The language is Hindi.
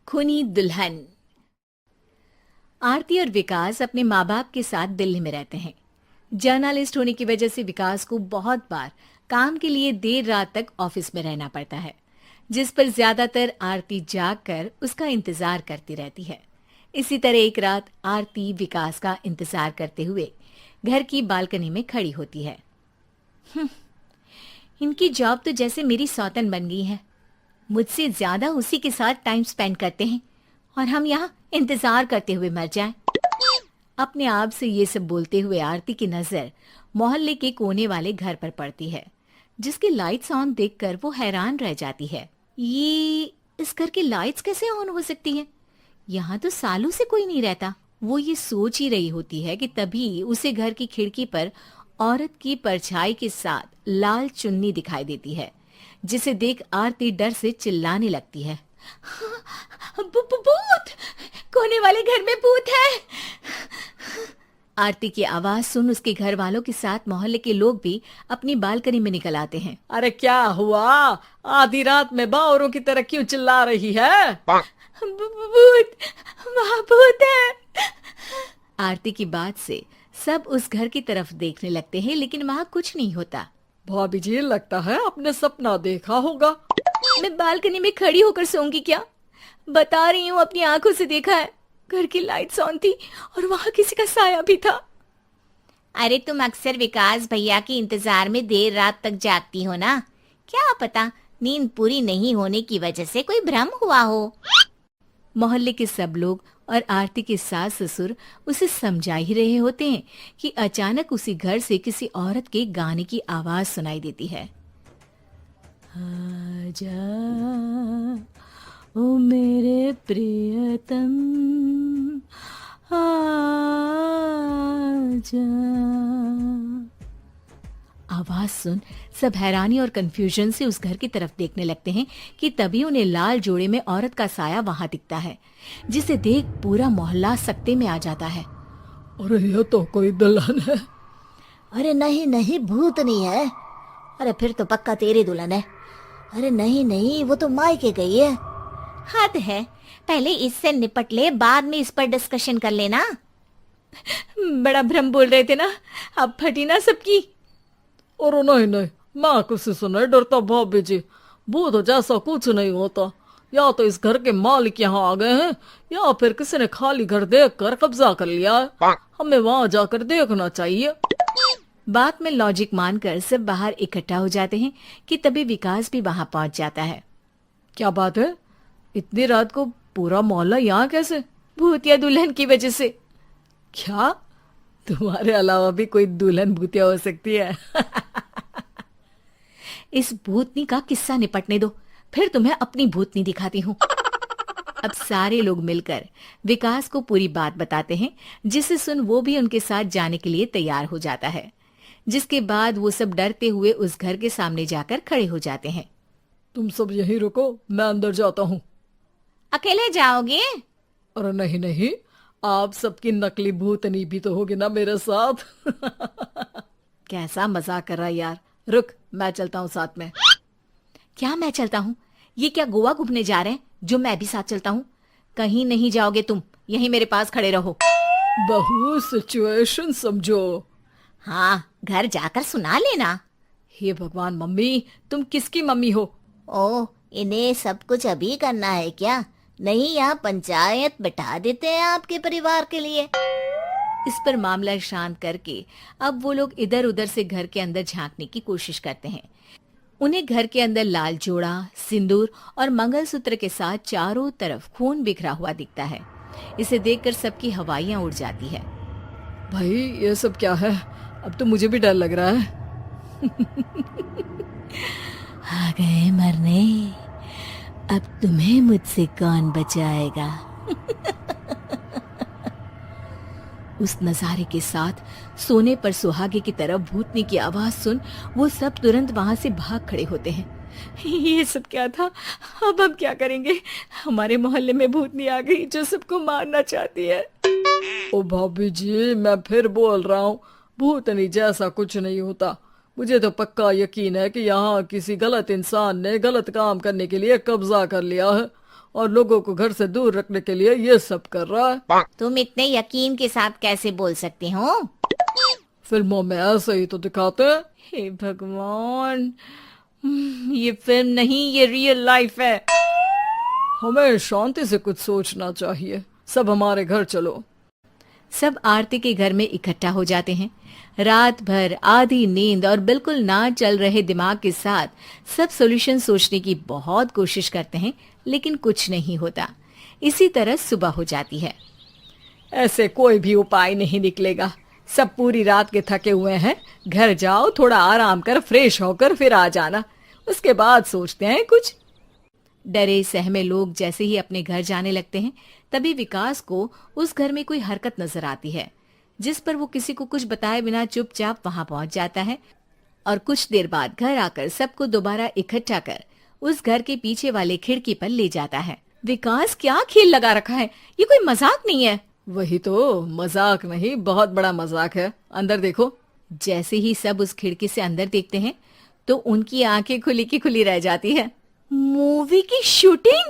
खूनी दुल्हन। आरती और विकास अपने माँ बाप के साथ दिल्ली में रहते हैं। जर्नलिस्ट होने की वजह से विकास को बहुत बार काम के लिए देर रात तक ऑफिस में रहना पड़ता है, जिस पर ज्यादातर आरती जाग कर उसका इंतजार करती रहती है। इसी तरह एक रात आरती विकास का इंतजार करते हुए घर की बालकनी में खड़ी होती है। इनकी जॉब तो जैसे मेरी सौतन बन गई है। मुझसे ज्यादा उसी के साथ टाइम स्पेंड करते हैं और हम यहाँ इंतजार करते हुए मर जाएं। अपने आप से ये सब बोलते हुए आरती की नजर मोहल्ले के कोने वाले घर पर पड़ती है, जिसकी लाइट्स ऑन देखकर वो हैरान रह जाती है। ये इस घर की लाइट्स कैसे ऑन हो सकती हैं? यहाँ तो सालों से कोई नहीं रहता। वो ये सोच ही रही होती है कि तभी उसे घर की खिड़की पर औरत की परछाई के साथ लाल चुन्नी दिखाई देती है, जिसे देख आरती डर से चिल्लाने लगती है। भूत! कोने वाले घर में भूत है! आरती की आवाज सुन उसके घर वालों के साथ मोहल्ले के लोग भी अपनी बालकनी में निकल आते हैं। अरे क्या हुआ? आधी रात में बावरों की तरह क्यों चिल्ला रही है? भूत! वहाँ भूत है! आरती की बात से सब उस घर की तरफ देखने लगते हैं, लेकिन वहाँ कुछ नहीं होता। भाभी जी, लगता है आपने सपना देखा होगा। मैं बालकनी में खड़ी होकर सोऊंगी क्या? बता रही हूँ, अपनी आंखों से देखा है। घर की लाइट्स ऑन थी और वहाँ किसी का साया भी था। अरे तुम अक्सर विकास भैया के इंतजार में देर रात तक जागती हो ना, क्या पता नींद पूरी नहीं होने की वजह से कोई भ्रम हुआ हो। मोहल्ले के सब लोग और आरती के सास ससुर उसे समझा ही रहे होते हैं कि अचानक उसी घर से किसी औरत के गाने की आवाज सुनाई देती है। आजा ओ मेरे प्रियतम, आजा। आवाज सुन सब हैरानी और कंफ्यूजन से उस घर की तरफ देखने लगते हैं कि तभी उन्हें लाल जोड़े में औरत का साया वहां दिखता है, जिसे देख पूरा मोहल्ला सकते में आ जाता है। अरे ये तो कोई दुल्हन है। अरे नहीं नहीं, भूत नहीं है। अरे फिर तो पक्का तेरी दुल्हन है। अरे नहीं नहीं, वो तो मायके गई है। हद है, पहले इससे निपट ले, बाद में इस पर डिस्कशन कर लेना। बड़ा भ्रम बोल रहे थे ना, अब फटी ना सबकी। और नहीं नहीं, मैं किसी से नहीं डरता भाभी जी। भूत जैसा कुछ नहीं होता। या तो इस घर के मालिक यहाँ आ गए हैं, या फिर किसी ने खाली घर देखकर कब्जा कर लिया है। हमें वहां जाकर देखना चाहिए। बात में लॉजिक मानकर सब बाहर इकट्ठा हो जाते हैं कि तभी विकास भी वहां पहुंच जाता है। क्या बात है? इतनी रात को पूरा मोहल्ला यहाँ कैसे? भूतिया दुल्हन की वजह से। क्या तुम्हारे अलावा भी कोई दुल्हन भूतिया हो सकती है? इस भूतनी का किस्सा निपटने दो, फिर तुम्हें अपनी भूतनी दिखाती हूँ। अब सारे लोग मिलकर विकास को पूरी बात बताते हैं, जिसे सुन वो भी उनके साथ जाने के लिए तैयार हो जाता है। जिसके बाद वो सब डरते हुए उस घर के सामने जाकर खड़े हो जाते हैं। तुम सब यहीं रुको, मैं अंदर जाता हूँ। अकेले जाओगे? अरे नहीं नहीं, आप सबकी नकली भूतनी भी तो होगी ना मेरे साथ। कैसा मजाक कर रहा है यार। रुक, मैं चलता हूँ साथ में। क्या मैं चलता हूँ? ये क्या गोवा घूमने जा रहे हैं जो मैं भी साथ चलता हूँ? कहीं नहीं जाओगे तुम, यहीं मेरे पास खड़े रहो। बहू सिचुएशन समझो। हाँ, घर जाकर सुना लेना। हे भगवान, मम्मी तुम किसकी मम्मी हो? ओ, इन्हें सब कुछ अभी करना है क्या? नहीं, यहाँ पंचायत बिठा देते हैं आपके परिवार के लिए। इस पर मामला शांत करके अब वो लोग इधर उधर से घर के अंदर झांकने की कोशिश करते हैं। उन्हें घर के अंदर लाल जोड़ा, सिंदूर और मंगलसूत्र के साथ चारों तरफ खून बिखरा हुआ दिखता है। इसे देखकर सबकी हवाइयां उड़ जाती है। भाई ये सब क्या है? अब तो मुझे भी डर लग रहा है। आ गए मरने, अब तुम्हें मुझसे कौन बचाएगा? उस नजारे के साथ सोने पर सुहागे की तरफ भूतनी की आवाज सुन वो सब तुरंत वहां से भाग खड़े होते हैं। ये सब क्या था? अब हम क्या करेंगे? हमारे मोहल्ले में भूतनी आ गई जो सबको मारना चाहती है। ओ भाभी जी, मैं फिर बोल रहा हूँ, भूतनी जैसा कुछ नहीं होता। मुझे तो पक्का यकीन है कि यहाँ किसी गलत इंसान ने गलत काम करने के लिए कब्जा कर लिया है और लोगों को घर से दूर रखने के लिए ये सब कर रहा है। तुम इतने यकीन के साथ कैसे बोल सकते हो? फिल्मों में ऐसे ही तो दिखाते हैं। हे भगवान, ये फिल्म नहीं, ये रियल लाइफ है। हमें शांति से कुछ सोचना चाहिए। सब हमारे घर चलो। सब आरती के घर में इकट्ठा हो जाते हैं। रात भर आधी नींद और बिल्कुल ना चल रहे दिमाग के साथ सब सॉल्यूशन सोचने की बहुत कोशिश करते हैं, लेकिन कुछ नहीं होता। इसी तरह सुबह हो जाती है। ऐसे कोई भी उपाय नहीं निकलेगा। सब पूरी रात के थके हुए हैं। घर जाओ, थोड़ा आराम कर, फ्रेश होकर फिर आ जाना, उसके बाद सोचते हैं कुछ। डरे सहमे लोग जैसे ही अपने घर जाने लगते हैं, तभी विकास को उस घर में कोई हरकत नजर आती है, जिस पर वो किसी को कुछ बताए बिना चुपचाप वहां पहुंच जाता है और कुछ देर बाद घर आकर सबको दोबारा इकट्ठा कर उस घर के पीछे वाले खिड़की पर ले जाता है। विकास, क्या खेल लगा रखा है? ये कोई मजाक नहीं है। वही तो, मजाक नहीं, बहुत बड़ा मजाक है। अंदर देखो। जैसे ही सब उस खिड़की से अंदर देखते हैं तो उनकी आंखें खुली की खुली रह जाती है। मूवी की शूटिंग!